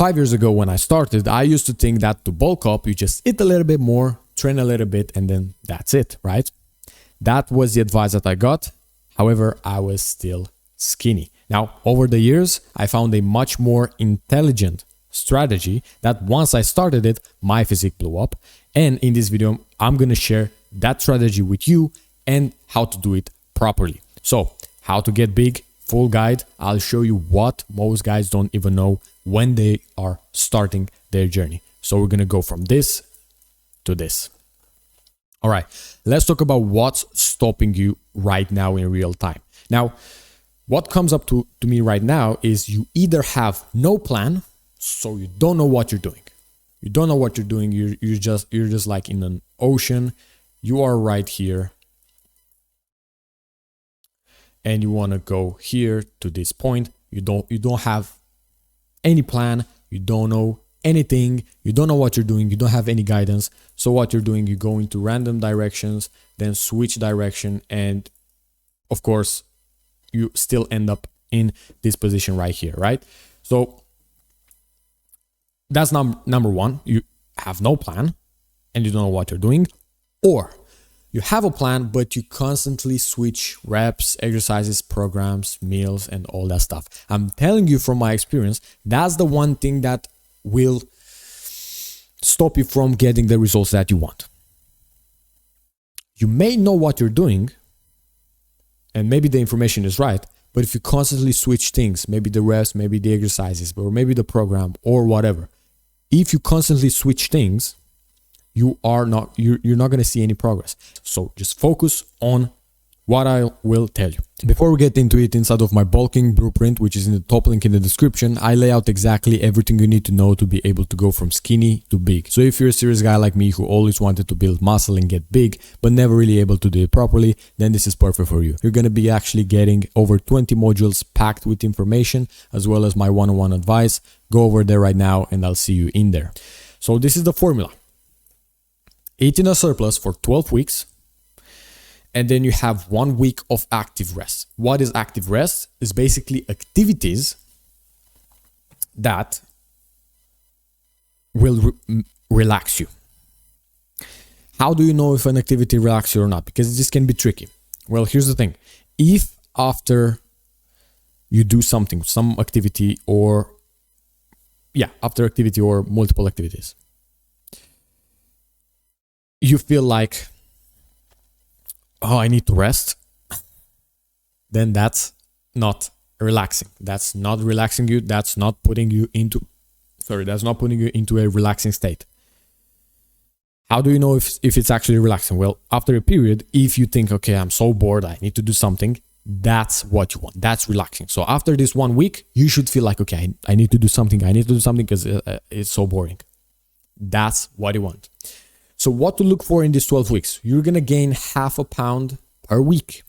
5 years ago when I started, I used to think that to bulk up, you just eat a little bit more, train a little bit, and then that's it, right? That was the advice that I got. However, I was still skinny. Now, over the years, I found a much more intelligent strategy that once I started it, my physique blew up. And in this video, I'm going to share that strategy with you and how to do it properly. So, how to get big, full guide. I'll show you what most guys don't even know when they are starting their journey. So we're going to go from this to this. All right, let's talk about what's stopping you right now in real time. Now, what comes up to me right now is you either have no plan, so you don't know what you're doing. You don't know what you're doing. You're just like in an ocean. You are right here. And you want to go here to this point. You don't have any plan. You don't know anything. You don't know what you're doing. You don't have any guidance. So what you're doing, you go into random directions, then switch direction, and of course you still end up in this position right here, right? So that's number one. You have no plan and you don't know what you're doing, or you have a plan, but you constantly switch reps, exercises, programs, meals, and all that stuff. I'm telling you from my experience, that's the one thing that will stop you from getting the results that you want. You may know what you're doing, and maybe the information is right, but if you constantly switch things, maybe the reps, maybe the exercises, or maybe the program or whatever, if you constantly switch things, you're not going to see any progress. So just focus on what I will tell you. Before we get into it, inside of my bulking blueprint, which is in the top link in the description, I lay out exactly everything you need to know to be able to go from skinny to big. So if you're a serious guy like me who always wanted to build muscle and get big, but never really able to do it properly, then this is perfect for you. You're going to be actually getting over 20 modules packed with information, as well as my one-on-one advice. Go over there right now and I'll see you in there. So this is the formula. Eat in a surplus for 12 weeks. And then you have 1 week of active rest. What is active rest? It's basically activities that will relax you. How do you know if an activity relaxes you or not? Because this can be tricky. Well, here's the thing. If after you do something, some activity or after activity or multiple activities, you feel like, oh, I need to rest, then that's not relaxing. That's not relaxing you. That's not putting you into a relaxing state. How do you know if it's actually relaxing? Well, after a period, if you think, okay, I'm so bored, I need to do something, that's what you want. That's relaxing. So after this 1 week, you should feel like, okay, I need to do something. I need to do something because it's so boring. That's what you want. So what to look for in these 12 weeks? You're going to gain 0.5 pound per week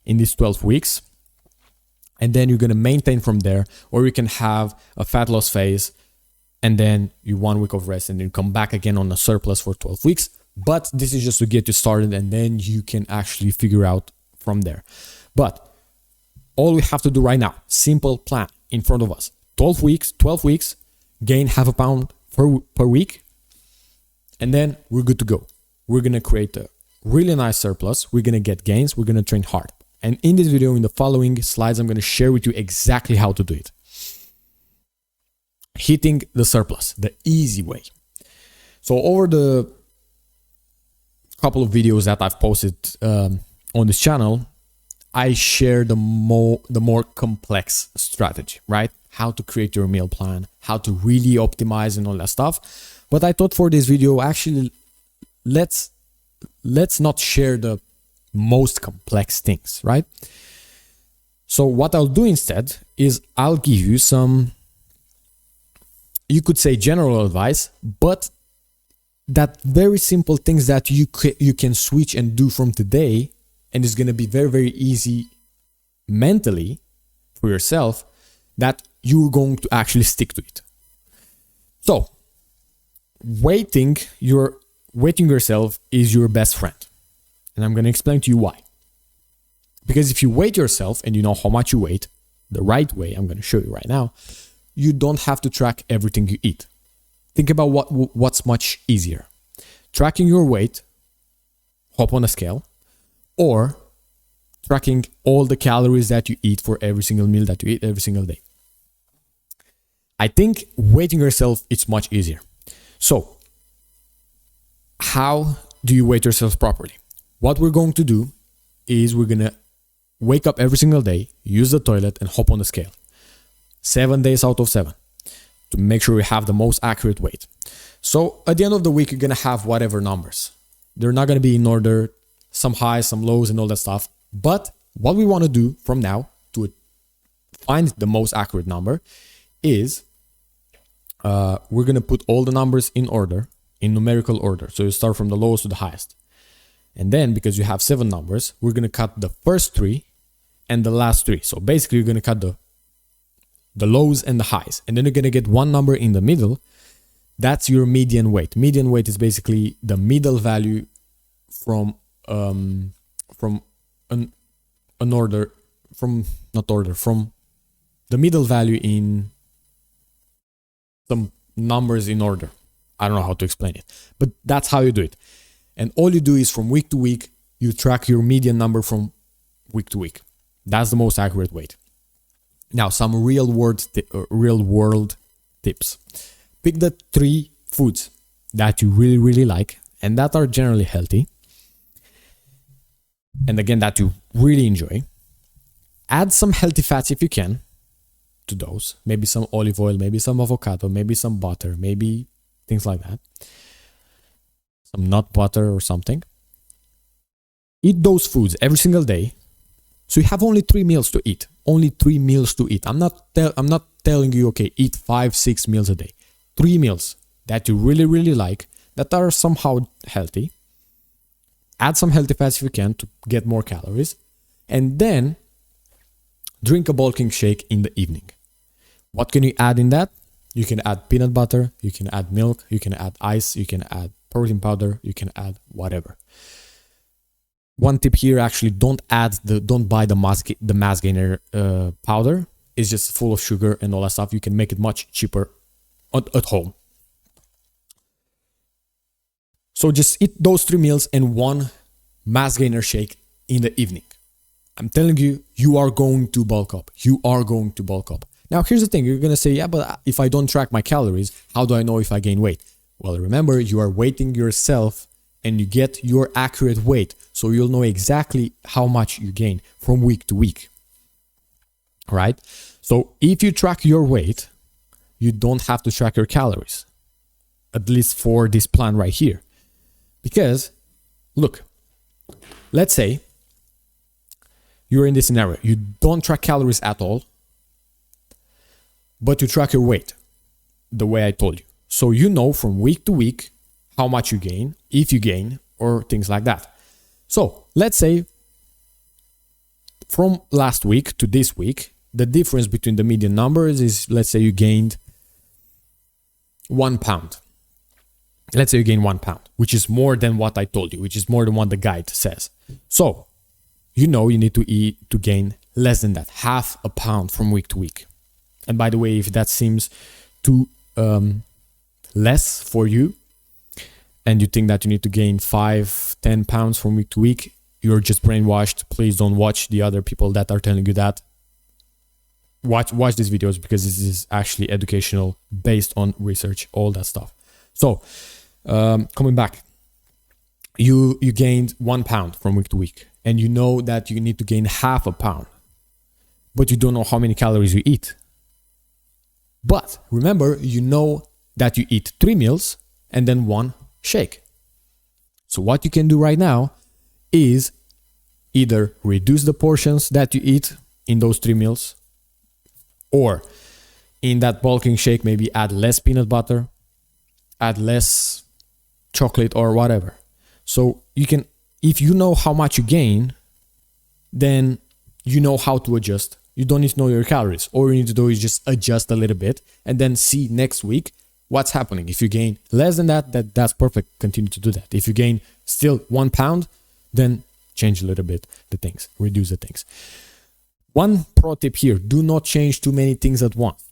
in these 12 weeks. And then you're going to maintain from there, or you can have a fat loss phase and then you 1 week of rest and then come back again on a surplus for 12 weeks. But this is just to get you started and then you can actually figure out from there. But all we have to do right now, simple plan in front of us. 12 weeks, gain 0.5 pound per week. And then we're good to go. We're going to create a really nice surplus. We're going to get gains. We're going to train hard. And in this video, in the following slides, I'm going to share with you exactly how to do it. Hitting the surplus, the easy way. So over the couple of videos that I've posted on this channel, I share the more complex strategy, right? How to create your meal plan, how to really optimize and all that stuff. But I thought for this video, actually, let's not share the most complex things, right? So what I'll do instead is I'll give you some, you could say general advice, but that very simple things that you can switch and do from today, and it's going to be very, very easy mentally for yourself that you're going to actually stick to it. So waiting yourself is your best friend. And I'm going to explain to you why. Because if you weight yourself and you know how much you weight, the right way, I'm going to show you right now, you don't have to track everything you eat. Think about what's much easier. Tracking your weight, hop on a scale, or tracking all the calories that you eat for every single meal that you eat every single day. I think weighting yourself is much easier. So, how do you weight yourself properly? What we're going to do is we're going to wake up every single day, use the toilet, and hop on the scale. 7 days out of 7 to make sure we have the most accurate weight. So at the end of the week, you're going to have whatever numbers. They're not going to be in order, some highs, some lows, and all that stuff. But what we want to do from now to find the most accurate number is we're going to put all the numbers in order, in numerical order. So you start from the lowest to the highest. And then because you have 7 numbers, we're going to cut the first 3 and the last 3. So basically you're going to cut the lows and the highs. And then you're going to get one number in the middle. That's your median weight. Median weight is basically the middle value from the middle value in some numbers in order. I don't know how to explain it, but that's how you do it. And all you do is from week to week, you track your median number from week to week. That's the most accurate weight. Now, some real world tips. Pick the 3 foods that you really, really like and that are generally healthy. And again, that you really enjoy. Add some healthy fats if you can to those. Maybe some olive oil, maybe some avocado, maybe some butter, maybe things like that. Some nut butter or something. Eat those foods every single day. So you have only 3 meals to eat. Only 3 meals to eat. I'm not telling you, okay, eat 5-6 meals a day. 3 meals that you really, really like, that are somehow healthy. Add some healthy fats if you can to get more calories. And then drink a bulking shake in the evening. What can you add in that? You can add peanut butter, you can add milk, you can add ice, you can add protein powder, you can add whatever. One tip here, actually, don't buy the mass gainer powder. It's just full of sugar and all that stuff. You can make it much cheaper at home. So just eat those 3 meals and 1 mass gainer shake in the evening. I'm telling you, you are going to bulk up. You are going to bulk up. Now, here's the thing. You're going to say, yeah, but if I don't track my calories, how do I know if I gain weight? Well, remember, you are weighting yourself and you get your accurate weight. So you'll know exactly how much you gain from week to week. All right? So if you track your weight, you don't have to track your calories. At least for this plan right here. Because, look, let's say you're in this scenario. You don't track calories at all, but you track your weight the way I told you. So you know from week to week how much you gain, if you gain, or things like that. So let's say from last week to this week, the difference between the median numbers is, let's say you gained 1 pound. Let's say you gain 1 pound, which is more than what I told you, which is more than what the guide says. So you know you need to gain less than that, half a pound from week to week. And by the way, if that seems too less for you, and you think that you need to gain 5-10 pounds from week to week, you're just brainwashed. Please don't watch the other people that are telling you that. Watch these videos because this is actually educational, based on research, all that stuff. So, coming back, you gained 1 pound from week to week, and you know that you need to gain half a pound, but you don't know how many calories you eat. But remember, you know that you eat 3 meals and then 1 shake. So what you can do right now is either reduce the portions that you eat in those 3 meals, or in that bulking shake, maybe add less peanut butter, add less chocolate or whatever. So you can, if you know how much you gain, then you know how to adjust. You don't need to know your calories. All you need to do is just adjust a little bit and then see next week what's happening. If you gain less than that's perfect. Continue to do that. If you gain still 1 pound, then change a little bit the things, reduce the things. One pro tip here, do not change too many things at once.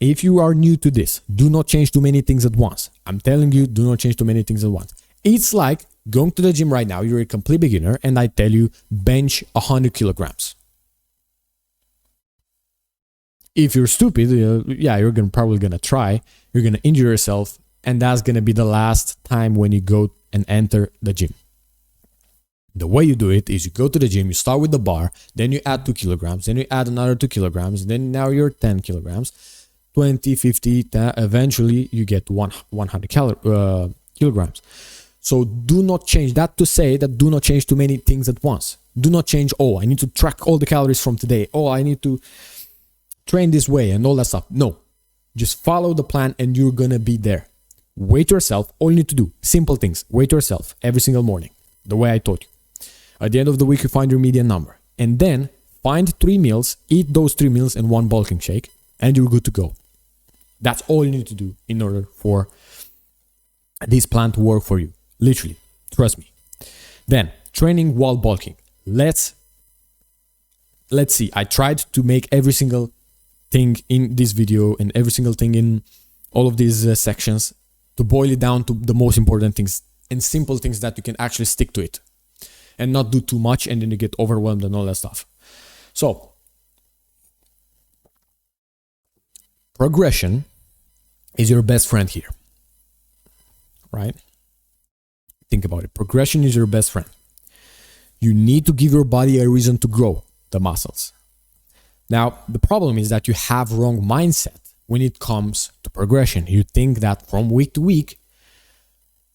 If you are new to this, do not change too many things at once. I'm telling you, do not change too many things at once. It's like going to the gym right now, you're a complete beginner, and I tell you, bench 100 kilograms. If you're stupid, yeah, you're probably gonna try, you're gonna injure yourself, and that's gonna be the last time when you go and enter the gym. The way you do it is you go to the gym, you start with the bar, then you add 2 kilograms, then you add another 2 kilograms, then now you're 10 kilograms, 20, 50, eventually you get 100 kilograms. So do not change that to say that do not change too many things at once. Do not change, oh, I need to track all the calories from today. Oh, I need to train this way and all that stuff. No, just follow the plan and you're gonna be there. Weight yourself. All you need to do, simple things. Weight yourself every single morning, the way I taught you. At the end of the week, you find your median number. And then find 3 meals, eat those 3 meals and 1 bulking shake, and you're good to go. That's all you need to do in order for this plan to work for you. Literally, trust me. Then, training while bulking. Let's see. I tried to make every single thing in this video and every single thing in all of these sections to boil it down to the most important things and simple things that you can actually stick to it and not do too much and then you get overwhelmed and all that stuff. So, progression is your best friend here, right? Think about it. Progression is your best friend. You need to give your body a reason to grow the muscles. Now, the problem is that you have wrong mindset when it comes to progression. You think that from week to week,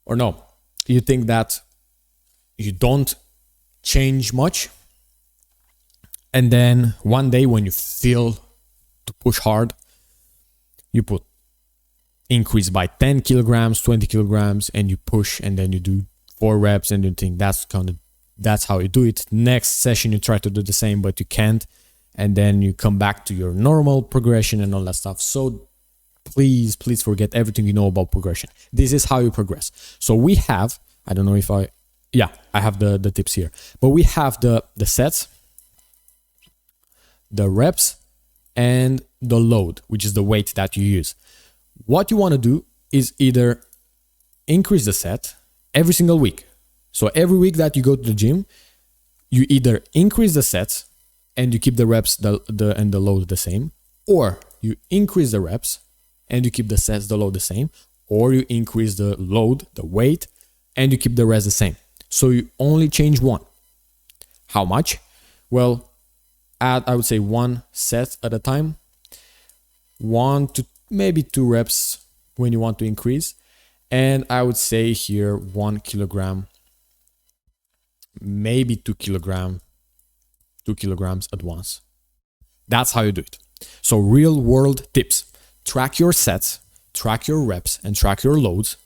or no, you think that you don't change much. And then one day when you feel to push hard, you put increase by 10 kilograms, 20 kilograms, and you push and then you do 4 reps and you think that's how you do it. Next session, you try to do the same, but you can't. And then you come back to your normal progression and all that stuff. So please forget everything you know about progression. This is how you progress. So we have, I don't know if I have the tips here, but we have the sets, the reps, and the load, which is the weight that you use. What you want to do is either increase the set every single week. So every week that you go to the gym, you either increase the sets and you keep the reps and the load the same, or you increase the reps and you keep the sets, the load the same, or you increase the load, the weight, and you keep the rest the same. So you only change one. How much? Well, add, I would say 1 set at a time, 1 to maybe 2 reps when you want to increase. And I would say here 1 kilogram, maybe 2 kilograms at once. That's how you do it. So real world tips. Track your sets, track your reps, and track your loads,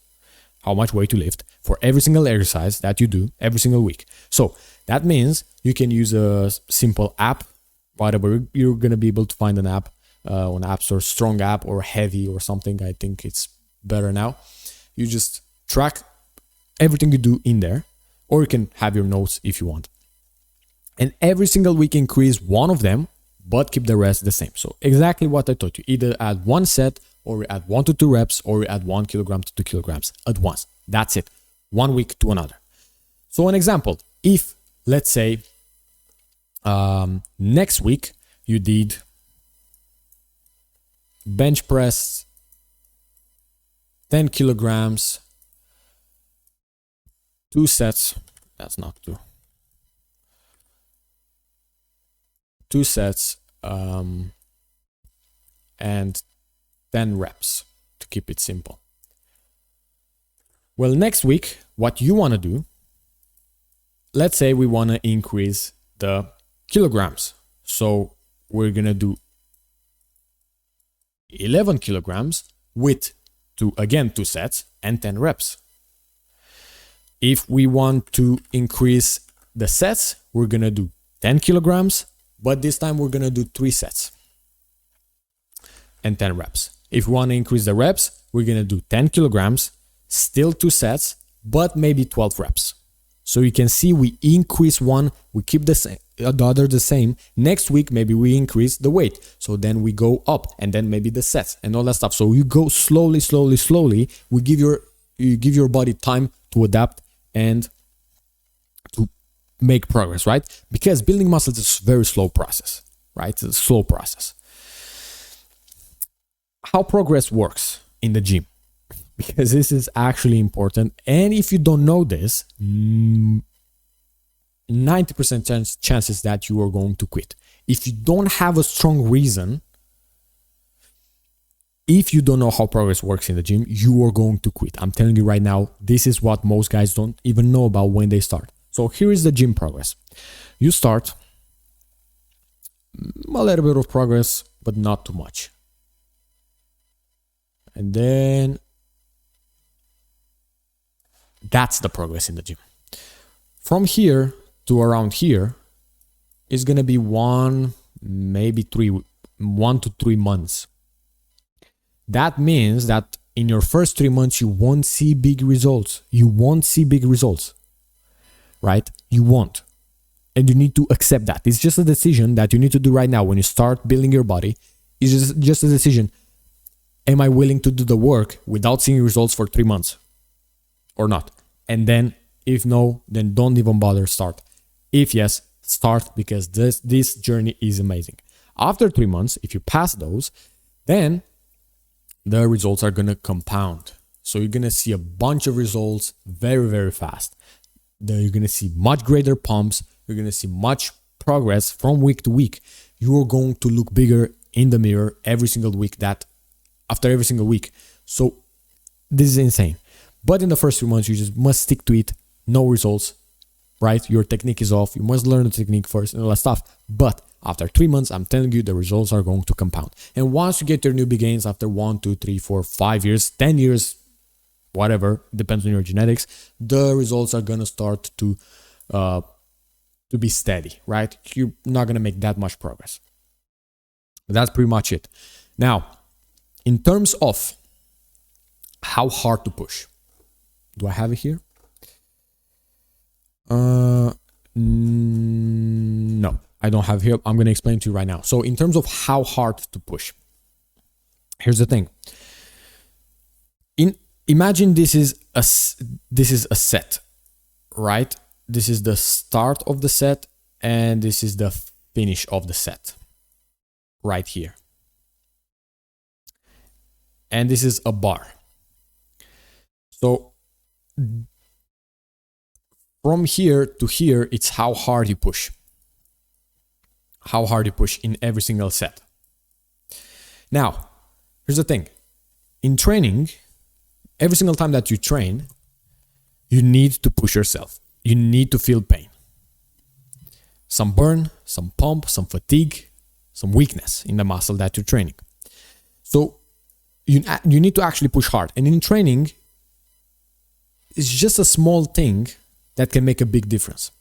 how much weight you lift for every single exercise that you do every single week. So that means you can use a simple app, whatever. You're going to be able to find an app on App Store, Strong app or Heavy or something. I think it's better now. You just track everything you do in there, or you can have your notes if you want. And every single week increase one of them, but keep the rest the same. So exactly what I taught you. Either add 1 set, or add 1 to 2 reps, or add 1 kilogram to 2 kilograms at once. That's it. 1 week to another. So an example, if let's say next week you did bench press 10 kilograms, 2 sets, that's not 2. 2 sets and 10 reps to keep it simple. Well, next week, what you want to do, let's say we want to increase the kilograms. So we're going to do 11 kilograms with 2 sets and 10 reps. If we want to increase the sets, we're going to do 10 kilograms, but this time we're going to do 3 sets and 10 reps. If we want to increase the reps, we're going to do 10 kilograms, still 2 sets, but maybe 12 reps. So you can see we increase one, we keep the same, the other the same. Next week, maybe we increase the weight. So then we go up, and then maybe the sets and all that stuff. So you go slowly. We give your body time to adapt and to make progress, right? Because building muscles is a very slow process, right? It's a slow process. How progress works in the gym, because this is actually important. And if you don't know this, 90% chances that you are going to quit. If you don't have a strong reason, if you don't know how progress works in the gym, you are going to quit. I'm telling you right now, this is what most guys don't even know about when they start. So here is the gym progress. You start a little bit of progress, but not too much. And then that's the progress in the gym. From here to around here is going to be 1 to 3 months. That means that in your first 3 months, you won't see big results. Right? You won't. And you need to accept that. It's just a decision that you need to do right now when you start building your body. It's just a decision. Am I willing to do the work without seeing results for 3 months or not? And then if no, then don't even bother, start. If yes, start, because this journey is amazing. After 3 months, if you pass those, then the results are going to compound. So you're going to see a bunch of results very, very fast. Then you're going to see much greater pumps. You're going to see much progress from week to week. You are going to look bigger in the mirror every single week, after every single week. So this is insane. But in the first 3 months, you just must stick to it. No results, right? Your technique is off. You must learn the technique first and all that stuff. But after 3 months, I'm telling you, the results are going to compound. And once you get your newbie gains after 1, 2, 3, 4, 5 years, 10 years, whatever, depends on your genetics, the results are going to start to be steady, right? You're not going to make that much progress. That's pretty much it. Now, in terms of how hard to push, do I have it here? No, I don't have it here. I'm going to explain to you right now. So in terms of how hard to push, here's the thing. Imagine this is a set, right? This is the start of the set, and this is the finish of the set, right here. And this is a bar. So from here to here, it's how hard you push. How hard you push in every single set. Now, here's the thing. In training, every single time that you train, you need to push yourself. You need to feel pain. Some burn, some pump, some fatigue, some weakness in the muscle that you're training. So you need to actually push hard. And in training, it's just a small thing that can make a big difference.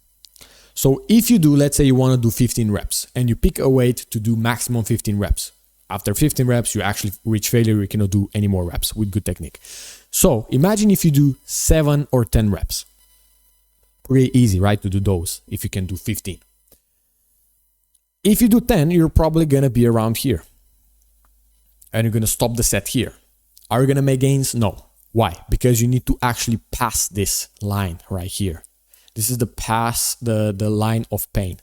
So if you do, let's say you want to do 15 reps and you pick a weight to do maximum 15 reps. After 15 reps, you actually reach failure. You cannot do any more reps with good technique. So imagine if you do 7 or 10 reps. Pretty easy, right, to do those if you can do 15. If you do 10, you're probably going to be around here. And you're going to stop the set here. Are you going to make gains? No. Why? Because you need to actually pass this line right here. This is the line of pain.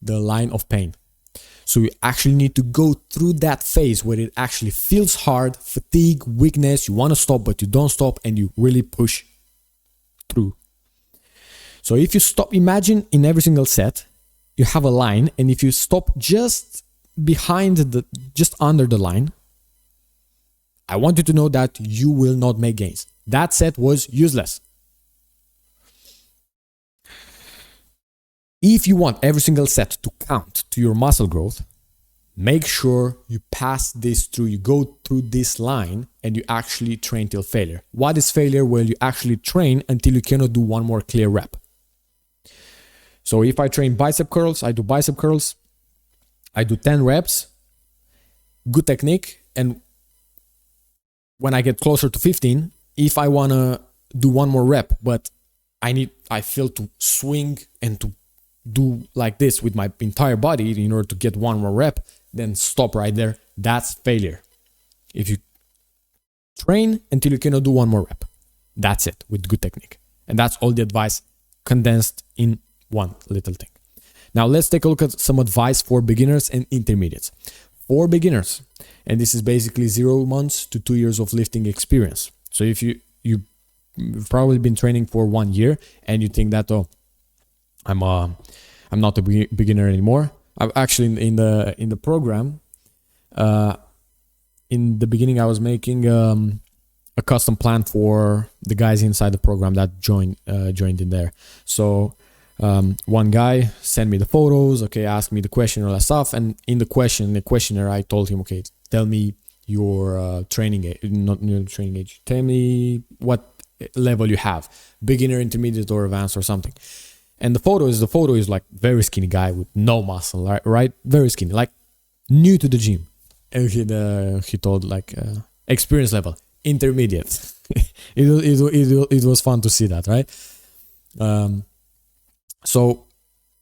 The line of pain. So you actually need to go through that phase where it actually feels hard, fatigue, weakness, you want to stop but you don't stop, and you really push through. So if you stop, imagine in every single set, you have a line, and if you stop just under the line, I want you to know that you will not make gains. That set was useless. If you want every single set to count to your muscle growth, make sure you pass this through, you go through this line, and you actually train till failure. What is failure? Well, you actually train until you cannot do one more clear rep. So if I train bicep curls, I do bicep curls, I do 10 reps, good technique, and when I get closer to 15, if I want to do one more rep, but I feel to swing and to do like this with my entire body in order to get one more rep, then stop right there. That's failure. If you train until you cannot do one more rep, that's it with good technique. And that's all the advice condensed in one little thing. Now let's take a look at some advice for beginners and intermediates. For beginners, and this is basically 0 months to 2 years of lifting experience. So if you've probably been training for 1 year and you think that, oh, I'm not a beginner anymore. I'm actually in the program. In the beginning, I was making a custom plan for the guys inside the program that joined in there. So one guy sent me the photos, okay, asked me the question, all that stuff, and in the questionnaire, I told him, okay, tell me your training age, not your training age. Tell me what level you have, beginner, intermediate, or advanced, or something. And the photo is like very skinny guy with no muscle, right? Very skinny, like new to the gym. And he told like experience level, intermediate. it was fun to see that, right? So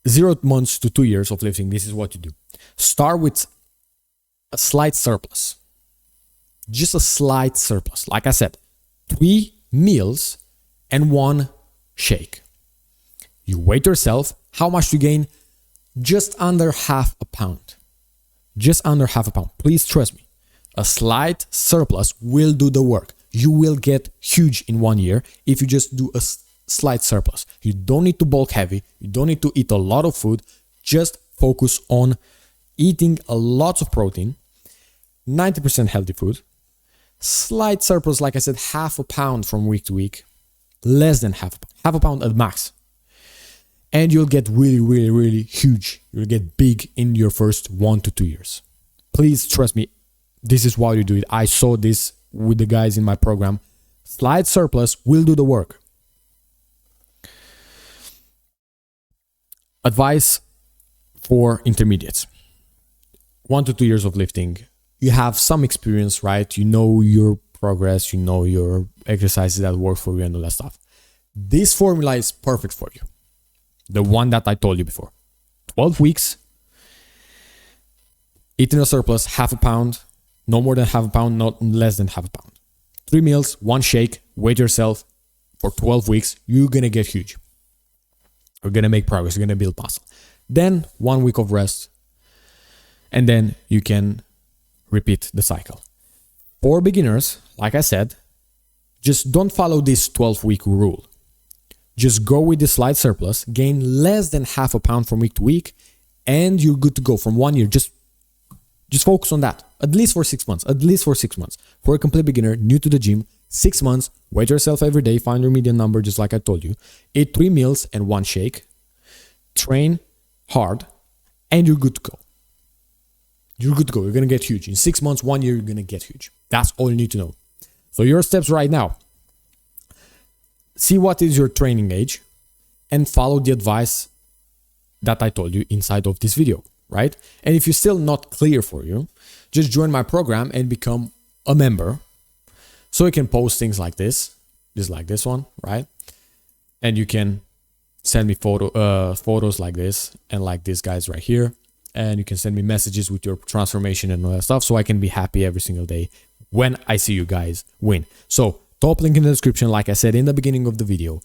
0 months to 2 years of lifting, this is what you do. Start with a slight surplus. Just a slight surplus. Like I said, 3 meals and 1 shake. You weigh yourself. How much do you gain? Just under half a pound. Just under half a pound. Please trust me. A slight surplus will do the work. You will get huge in 1 year if you just do a slight surplus. You don't need to bulk heavy. You don't need to eat a lot of food. Just focus on eating a lot of protein, 90% healthy food, slight surplus, like I said, half a pound from week to week, less than half a pound at max. And you'll get really, really, really huge. You'll get big in your first 1 to 2 years. Please trust me. This is why you do it. I saw this with the guys in my program. Slight surplus will do the work. Advice for intermediates. 1 to 2 years of lifting. You have some experience, right? You know your progress. You know your exercises that work for you and all that stuff. This formula is perfect for you. The one that I told you before. 12 weeks. Eating a surplus, half a pound. No more than half a pound, not less than half a pound. 3 meals, 1 shake. Weight yourself for 12 weeks. You're going to get huge. You're going to make progress. You're going to build muscle. Then 1 week of rest. And then you can repeat the cycle. For beginners, like I said, just don't follow this 12-week rule. Just go with the slight surplus, gain less than half a pound from week to week, and you're good to go from 1 year. Just focus on that. At least for 6 months. At least for 6 months. For a complete beginner, new to the gym, 6 months, weigh yourself every day, find your median number just like I told you. Eat 3 meals and 1 shake. Train hard, and you're good to go. You're good to go. You're going to get huge. In 6 months, 1 year, you're going to get huge. That's all you need to know. So your steps right now. See what is your training age and follow the advice that I told you inside of this video, right? And if you're still not clear for you, just join my program and become a member. So you can post things like this, just like this one, right? And you can send me photos like this and like these guys right here. And you can send me messages with your transformation and all that stuff so I can be happy every single day when I see you guys win. So top link in the description, like I said in the beginning of the video.